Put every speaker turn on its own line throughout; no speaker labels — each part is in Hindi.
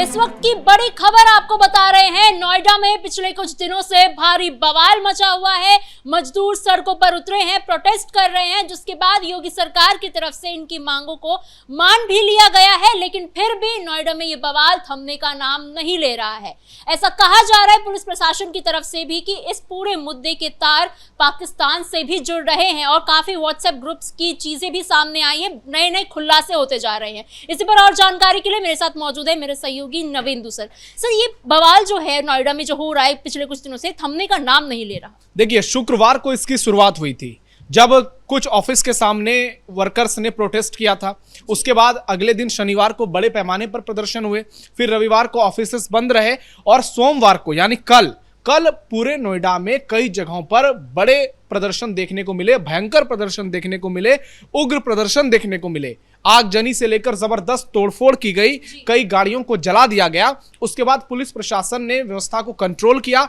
इस वक्त की बड़ी खबर आपको बता रहे हैं। नोएडा में पिछले कुछ दिनों से भारी बवाल मचा हुआ है। मजदूर सड़कों पर उतरे हैं, प्रोटेस्ट कर रहे हैं, जिसके बाद योगी सरकार की तरफ से इनकी मांगों को मान भी लिया गया है, लेकिन फिर भी नोएडा में ये बवाल थमने का नाम नहीं ले रहा है। ऐसा कहा जा रहा है पुलिस प्रशासन की तरफ से भी कि इस पूरे मुद्दे के तार पाकिस्तान से भी जुड़ रहे हैं और काफी व्हाट्सएप ग्रुप्स की चीजें भी सामने आई है, नए नए खुलासे होते जा रहे हैं। इसी पर और जानकारी के लिए मेरे साथ मौजूद है मेरे सहयोगी नवीन सर। ये बवाल जो है नोएडा में जो हो रहा है पिछले कुछ दिनों से, थमने का नाम नहीं ले रहा।
देखिए, शुक्रवार को इसकी शुरुआत हुई थी जब कुछ ऑफिस के सामने वर्कर्स ने प्रोटेस्ट किया था। उसके बाद अगले दिन शनिवार को बड़े पैमाने पर प्रदर्शन हुए, फिर रविवार को ऑफिसेस बंद रहे और सोमवार को यानी कल पूरे नोएडा में कई जगहों पर बड़े प्रदर्शन देखने को मिले, भयंकर प्रदर्शन देखने को मिले, उग्र प्रदर्शन देखने को मिले। आगजनी से लेकर जबरदस्त तोड़फोड़ की गई, कई गाड़ियों को जला दिया गया। उसके बाद पुलिस प्रशासन ने व्यवस्था को कंट्रोल किया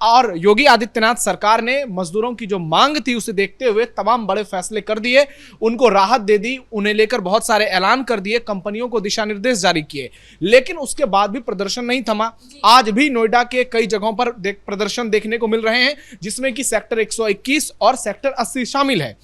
और योगी आदित्यनाथ सरकार ने मजदूरों की जो मांग थी उसे देखते हुए तमाम बड़े फैसले कर दिए, उनको राहत दे दी, उन्हें लेकर बहुत सारे ऐलान कर दिए, कंपनियों को दिशा निर्देश जारी किए। लेकिन उसके बाद भी प्रदर्शन नहीं थमा। आज भी नोएडा के कई जगहों पर प्रदर्शन देखने को मिल रहे हैं, जिसमें कि सेक्टर 121 और सेक्टर 80 शामिल है।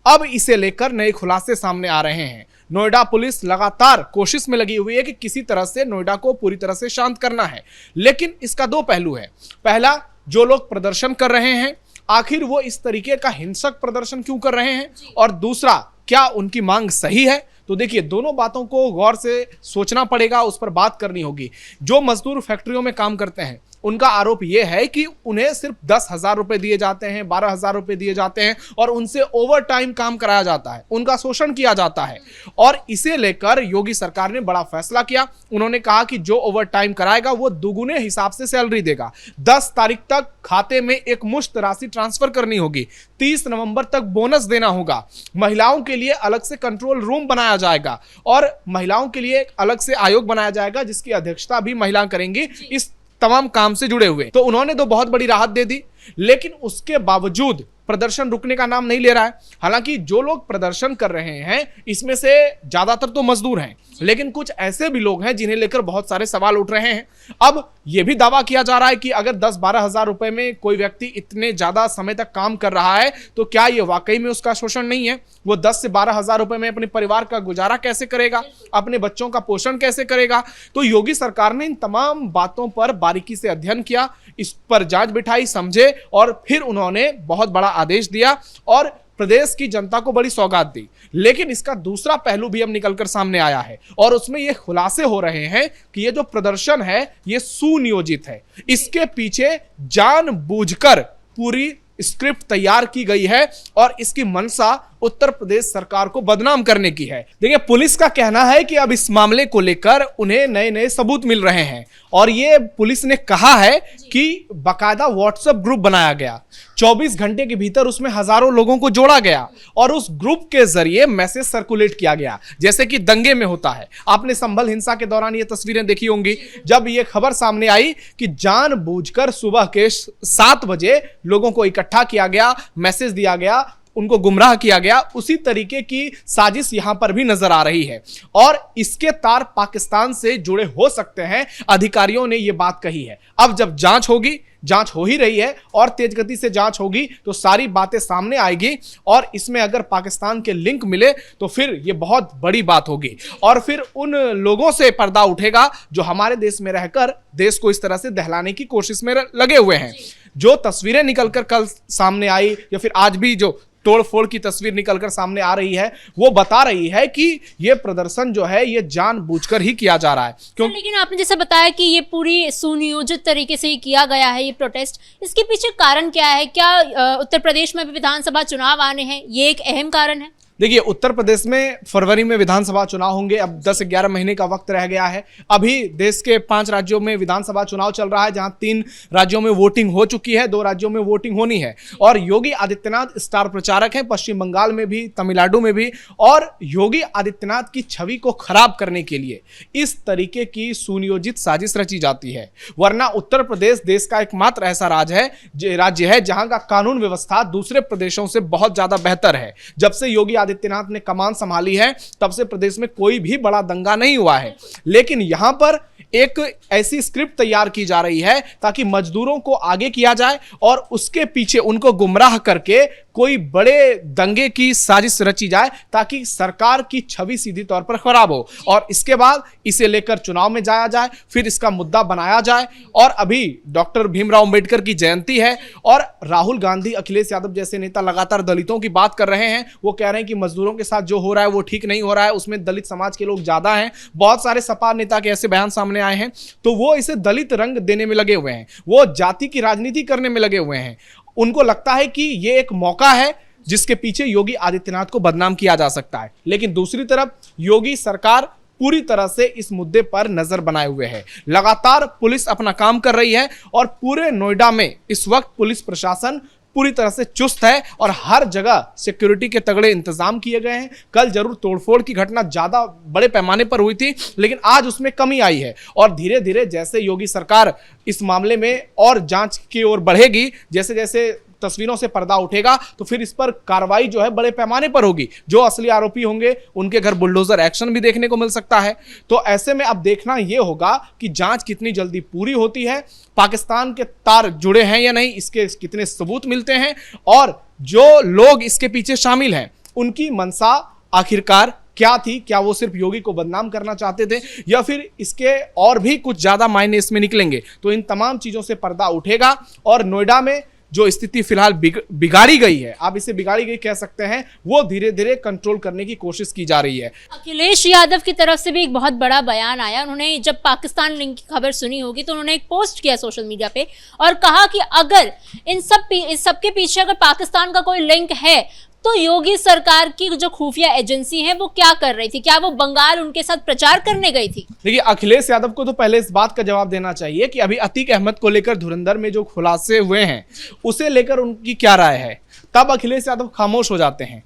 अब इसे लेकर नए खुलासे सामने आ रहे हैं। नोएडा पुलिस लगातार कोशिश में लगी हुई है कि किसी तरह से नोएडा को पूरी तरह से शांत करना है, लेकिन इसका दो पहलू है। पहला, जो लोग प्रदर्शन कर रहे हैं आखिर वो इस तरीके का हिंसक प्रदर्शन क्यों कर रहे हैं, और दूसरा, क्या उनकी मांग सही है। तो देखिए, दोनों बातों को गौर से सोचना पड़ेगा, उस पर बात करनी होगी। जो मजदूर फैक्ट्रियों में काम करते हैं उनका आरोप यह है कि उन्हें सिर्फ 10,000 रुपए दिए जाते हैं, 12,000 रुपए दिए जाते हैं और उनसे ओवर टाइम काम कराया जाता है, उनका शोषण किया जाता है। और इसे लेकर योगी सरकार ने बड़ा फैसला किया। उन्होंने कहा कि जो ओवर टाइम कराएगा वो दुगुने हिसाब से सैलरी देगा। 10 तारीख तक खाते में एक मुश्त राशि ट्रांसफर करनी होगी। 30 नवंबर तक बोनस देना होगा। महिलाओं के लिए अलग से कंट्रोल रूम बनाया जाएगा और महिलाओं के लिए एक अलग से आयोग बनाया जाएगा जिसकी अध्यक्षता भी महिला करेंगी इस तमाम काम से जुड़े हुए। तो उन्होंने तो बहुत बड़ी राहत दे दी, लेकिन उसके बावजूद प्रदर्शन रुकने का नाम नहीं ले रहा है। हालांकि जो लोग प्रदर्शन कर रहे हैं इसमें से ज्यादातर तो मजदूर हैं, लेकिन कुछ ऐसे भी लोग हैं जिन्हें लेकर बहुत सारे सवाल उठ रहे हैं। अब यह भी दावा किया जा रहा है कि अगर 10-12 हजार रुपए में कोई व्यक्ति इतने ज्यादा समय तक काम कर रहा है तो क्या यह वाकई में उसका शोषण नहीं है। वो 10 से 12 हजार रुपए में अपने परिवार का गुजारा कैसे करेगा, अपने बच्चों का पोषण कैसे करेगा। तो योगी सरकार ने इन तमाम बातों पर बारीकी से अध्ययन किया, इस पर जांच बिठाई, समझे और फिर उन्होंने बहुत बड़ा आदेश दिया और प्रदेश की जनता को बड़ी सौगात दी। लेकिन इसका दूसरा पहलू भी अब निकलकर सामने आया है और उसमें यह खुलासे हो रहे हैं कि यह जो प्रदर्शन है यह सुनियोजित है। इसके पीछे जानबूझकर पूरी स्क्रिप्ट तैयार की गई है और इसकी मंशा उत्तर प्रदेश सरकार को बदनाम करने की है। देखिए, पुलिस का कहना है कि अब इस मामले को लेकर उन्हें नए नए सबूत मिल रहे हैं और ये पुलिस ने कहा है कि बाकायदा व्हाट्सएप ग्रुप बनाया गया, 24 घंटे के भीतर उसमें हजारों लोगों को जोड़ा गया और उस ग्रुप के जरिए मैसेज सर्कुलेट किया गया, जैसे कि दंगे में होता है। आपने संभल हिंसा के दौरान ये तस्वीरें देखी होंगी, जब ये खबर सामने आई कि जानबूझकर सुबह के 7 बजे लोगों को इकट्ठा किया गया, मैसेज दिया गया, उनको गुमराह किया गया। उसी तरीके की साजिश यहां पर भी नजर आ रही है और इसके तार पाकिस्तान से जुड़े हो सकते हैं, अधिकारियों ने यह बात कही है। अब जब जांच होगी, जांच हो ही रही है और तेज गति से जांच होगी तो सारी बातें सामने आएगी और इसमें अगर पाकिस्तान के लिंक मिले तो फिर ये बहुत बड़ी बात होगी और फिर उन लोगों से पर्दा उठेगा जो हमारे देश में रहकर देश को इस तरह से दहलाने की कोशिश में लगे हुए हैं। जो तस्वीरें निकलकर कल सामने आई या फिर आज भी जो तोड़फोड़ की तस्वीर निकलकर सामने आ रही है वो बता रही है कि ये प्रदर्शन जो है ये जानबूझकर ही किया जा रहा है। क्यों?
लेकिन आपने जैसे बताया कि ये पूरी सुनियोजित तरीके से ही किया गया है ये प्रोटेस्ट, इसके पीछे कारण क्या है? क्या उत्तर प्रदेश में भी विधानसभा चुनाव आने हैं, ये एक अहम कारण है?
देखिए, उत्तर प्रदेश में फरवरी में विधानसभा चुनाव होंगे। अब 10-11 महीने का वक्त रह गया है। अभी देश के 5 राज्यों में विधानसभा चुनाव चल रहा है, जहां 3 राज्यों में वोटिंग हो चुकी है, 2 राज्यों में वोटिंग होनी है। और योगी आदित्यनाथ स्टार प्रचारक हैं, पश्चिम बंगाल में भी, तमिलनाडु में भी। और योगी आदित्यनाथ की छवि को खराब करने के लिए इस तरीके की सुनियोजित साजिश रची जाती है। वरना उत्तर प्रदेश देश का एकमात्र ऐसा राज्य है जहां का कानून व्यवस्था दूसरे प्रदेशों से बहुत ज्यादा बेहतर है। जब से योगी आदित्यनाथ ने कमान संभाली है तब से प्रदेश में कोई भी बड़ा दंगा नहीं हुआ है। लेकिन यहां पर एक ऐसी स्क्रिप्ट तैयार की जा रही है ताकि मजदूरों को आगे किया जाए और उसके पीछे उनको गुमराह करके कोई बड़े दंगे की साजिश रची जाए ताकि सरकार की छवि सीधी तौर पर खराब हो और इसके बाद इसे लेकर चुनाव में जाया जाए, फिर इसका मुद्दा बनाया जाए। और अभी डॉक्टर भीमराव अंबेडकर की जयंती है और राहुल गांधी, अखिलेश यादव जैसे नेता लगातार दलितों की बात कर रहे हैं। वो कह रहे हैं कि मजदूरों के साथ जो हो रहा है वो ठीक नहीं हो रहा है, उसमें दलित समाज के लोग ज्यादा हैं। बहुत सारे सपा नेता के ऐसे बयान सामने आए हैं, तो वो इसे दलित रंग देने में लगे हुए हैं, वो जाति की राजनीति करने में लगे हुए हैं। उनको लगता है कि ये एक मौका है जिसके पीछे योगी आदित्यनाथ को बदनाम किया जा सकता है। लेकिन दूसरी तरफ योगी सरकार पूरी तरह से इस मुद्दे पर नजर बनाए हुए है। लगातार पुलिस अपना काम कर रही है और पूरे नोएडा में इस वक्त पुलिस प्रशासन पूरी तरह से चुस्त है और हर जगह सिक्योरिटी के तगड़े इंतजाम किए गए हैं। कल जरूर तोड़फोड़ की घटना ज्यादा बड़े पैमाने पर हुई थी, लेकिन आज उसमें कमी आई है और धीरे धीरे जैसे योगी सरकार इस मामले में और जांच की ओर बढ़ेगी, जैसे जैसे तस्वीरों से पर्दा उठेगा, तो फिर इस पर कार्रवाई जो है बड़े पैमाने पर होगी। जो असली आरोपी होंगे उनके घर बुलडोजर एक्शन भी देखने को मिल सकता है। तो ऐसे में अब देखना यह होगा कि जांच कितनी जल्दी पूरी होती है, पाकिस्तान के तार जुड़े हैं या नहीं, इसके कितने सबूत मिलते हैं और जो लोग इसके पीछे शामिल हैं उनकी मंशा आखिरकार क्या थी। क्या वो सिर्फ योगी को बदनाम करना चाहते थे या फिर इसके और भी कुछ ज्यादा मायने इसमें निकलेंगे। तो इन तमाम चीजों से पर्दा उठेगा और नोएडा में जो स्थिति फिलहाल बिगाड़ी गई है, आप इसे बिगाड़ी गई कह सकते हैं, वो धीरे धीरे कंट्रोल करने की कोशिश की जा रही है।
अखिलेश यादव की तरफ से भी एक बहुत बड़ा बयान आया। उन्होंने जब पाकिस्तान लिंक की खबर सुनी होगी तो उन्होंने एक पोस्ट किया सोशल मीडिया पे और कहा कि अगर इन सबके पीछे अगर पाकिस्तान का कोई लिंक है तो योगी सरकार की जो खुफिया एजेंसी है वो क्या कर रही थी? क्या वो बंगाल उनके साथ प्रचार करने गई थी?
देखिए, अखिलेश यादव को तो पहले इस बात का जवाब देना चाहिए कि अभी अतीक अहमद को लेकर धुरंधर में जो खुलासे हुए हैं उसे लेकर उनकी क्या राय है, तब अखिलेश यादव खामोश हो जाते हैं।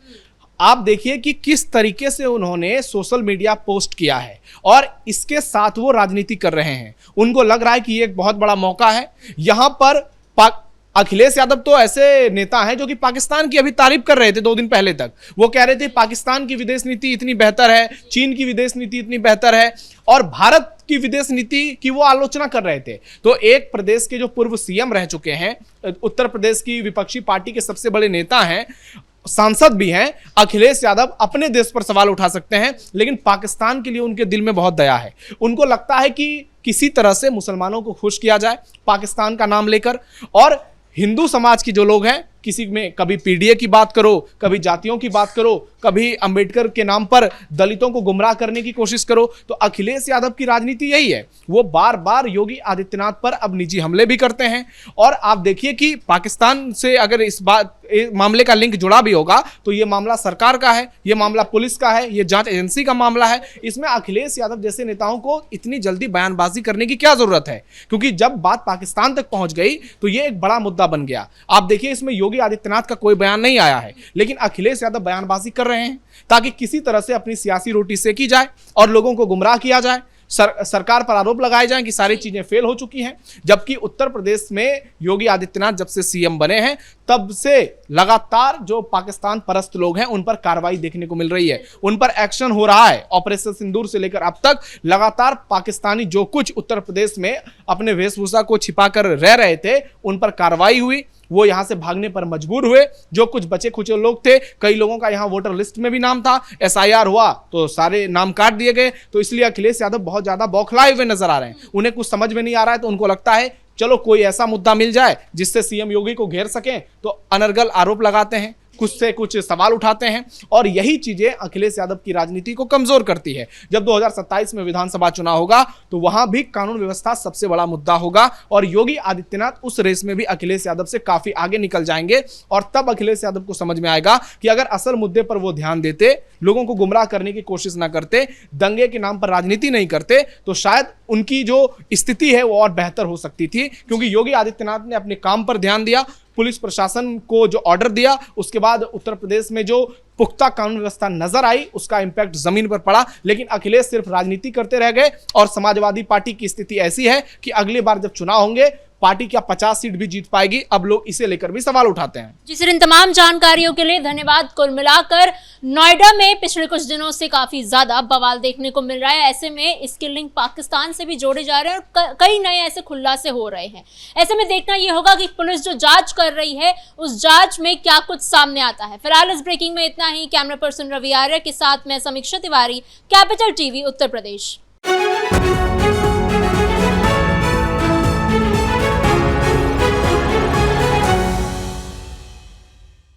आप देखिए कि किस तरीके से उन्होंने सोशल मीडिया पोस्ट किया है और इसके साथ वो राजनीति कर रहे हैं। उनको लग रहा है कि ये एक बहुत बड़ा मौका है। यहां पर अखिलेश यादव तो ऐसे नेता हैं जो कि पाकिस्तान की अभी तारीफ कर रहे थे 2 दिन पहले तक। वो कह रहे थे पाकिस्तान की विदेश नीति इतनी बेहतर है, चीन की विदेश नीति इतनी बेहतर है और भारत की विदेश नीति की वो आलोचना कर रहे थे। तो एक प्रदेश के जो पूर्व सीएम रह चुके हैं, उत्तर प्रदेश की विपक्षी पार्टी के सबसे बड़े नेता हैं, सांसद भी हैं, अखिलेश यादव अपने देश पर सवाल उठा सकते हैं, लेकिन पाकिस्तान के लिए उनके दिल में बहुत दया है। उनको लगता है कि किसी तरह से मुसलमानों को खुश किया जाए पाकिस्तान का नाम लेकर, और हिंदू समाज की जो लोग हैं, किसी में कभी पीडीए की बात करो, कभी जातियों की बात करो, कभी अंबेडकर के नाम पर दलितों को गुमराह करने की कोशिश करो। तो अखिलेश यादव की राजनीति यही है। वो बार बार योगी आदित्यनाथ पर अब निजी हमले भी करते हैं और आप देखिए कि पाकिस्तान से अगर इस मामले का लिंक जुड़ा भी होगा तो ये मामला सरकार का है, ये मामला पुलिस का है, ये जांच एजेंसी का मामला है। इसमें अखिलेश यादव जैसे नेताओं को इतनी जल्दी बयानबाजी करने की क्या जरूरत है, क्योंकि जब बात पाकिस्तान तक पहुंच गई तो ये एक बड़ा मुद्दा बन गया। आप देखिए, इसमें योगी आदित्यनाथ का कोई बयान नहीं आया है, लेकिन अखिलेश यादव बयानबाजी कर रहे हैं ताकि किसी तरह से अपनी सियासी रोटी सेकी जाए और लोगों को गुमराह किया जाए, सरकार पर आरोप लगाए जाएं कि सारी चीजें फेल हो चुकी हैं। जबकि उत्तर प्रदेश में योगी आदित्यनाथ जब से सीएम बने हैं तब से लगातार जो पाकिस्तान परस्त लोग हैं उन पर कार्रवाई देखने को मिल रही है, उन पर एक्शन हो रहा है। ऑपरेशन सिंदूर से लेकर अब तक लगातार पाकिस्तानी जो कुछ उत्तर प्रदेश में अपने वेशभूषा को छिपाकर रह रहे थे उन पर कार्रवाई हुई, वो यहां से भागने पर मजबूर हुए। जो कुछ बचे खुचे लोग थे, कई लोगों का यहां वोटर लिस्ट में भी नाम था, एसआईआर हुआ तो सारे नाम काट दिए गए। तो इसलिए अखिलेश यादव बहुत ज्यादा बौखलाए हुए नजर आ रहे हैं। उन्हें कुछ समझ में नहीं आ रहा है, तो उनको लगता है चलो कोई ऐसा मुद्दा मिल जाए जिससे सीएम योगी को घेर सकें, तो अनर्गल आरोप लगाते हैं, कुछ से कुछ सवाल उठाते हैं और यही चीजें अखिलेश यादव की राजनीति को कमजोर करती है। जब 2027 में विधानसभा चुनाव होगा तो वहां भी कानून व्यवस्था सबसे बड़ा मुद्दा होगा और योगी आदित्यनाथ उस रेस में भी अखिलेश यादव से काफी आगे निकल जाएंगे। और तब अखिलेश यादव को समझ में आएगा कि अगर असल मुद्दे पर वो ध्यान देते, लोगों को गुमराह करने की कोशिश ना करते, दंगे के नाम पर राजनीति नहीं करते, तो शायद उनकी जो स्थिति है वो और बेहतर हो सकती थी। क्योंकि योगी आदित्यनाथ ने अपने काम पर ध्यान दिया, पुलिस प्रशासन को जो ऑर्डर दिया, उसके बाद उत्तर प्रदेश में जो पुख्ता कानून व्यवस्था नजर आई उसका इंपैक्ट जमीन पर पड़ा। लेकिन अखिलेश सिर्फ राजनीति करते रह गए और समाजवादी पार्टी की स्थिति ऐसी है कि अगली बार जब चुनाव होंगे पार्टी क्या 50 सीट भी जीत पाएगी? अब लोग इसे लेकर भी सवाल उठाते हैं।
जी सर, इन तमाम जानकारियों के लिए धन्यवाद। कुल मिलाकर नोएडा में पिछले कुछ दिनों से काफी ज्यादा बवाल देखने को मिल रहा है। ऐसे में इसके लिंक पाकिस्तान से भी जोड़े जा रहे हैं और कई नए ऐसे खुलासे हो रहे हैं। ऐसे में देखना यह होगा कि पुलिस जो जांच कर रही है उस जांच में क्या कुछ सामने आता है। फिलहाल इस ब्रेकिंग में इतना ही। कैमरा पर्सन रवि आर्य के साथ मैं समीक्षा तिवारी, कैपिटल टीवी उत्तर प्रदेश।